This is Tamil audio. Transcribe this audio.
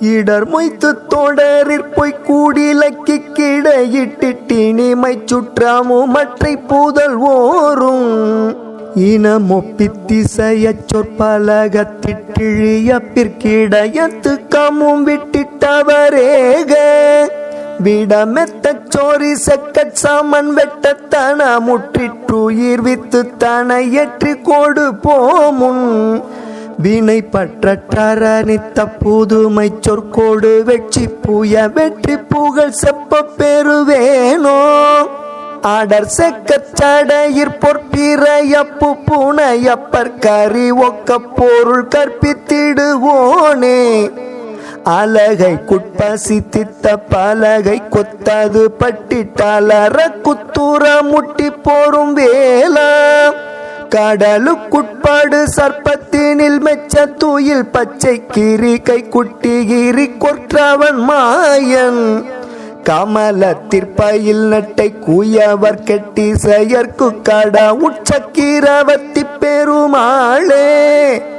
இடர் மொய்த்து தொடரிற் பொய் கூடிலக்கி கிடையிட்டினிமை சுற்றாமும் மற்றை பூதல் ஓரும் இனமொப்பித்திசையச் சொற்பலகத்திட்டிழிய பிற்கிடையத்து கமும் விட்டிட்டவரேக விடமெத்தச் சோரி செக்கச் சமன் வெட்டத்தன முற்றிற்றுயிர் வித்து தனையற்றி கோடு போமுன் வினை பற்றற்றரணித்த புதுமை சொற்கோடு வெற்றி புய வெற்றி புகழ் செப்ப பெறுவேனோ அடர் செக்கச் சடையிற் பொற்பிறையப்பு புனையப்பர் கறி ஒக்க பொருள் கற்பித்திடுவோனே அலகை குட்பசித்தித்த பலகை கொத்தது பட்டிட்டலற குத்துற முட்டி போரும் வேலா கடலுக்குட்படு சர்ப்பத்தினில் மெச்ச தூயில் பச்சை கிரி கை குட்டிகிரி கொற்றவன் மாயன் கமலத்திற்பயில் நட்டை கூயவர் கெட்டி செயற்கு கட உச்சக்கிரவத்தி பெருமாளே.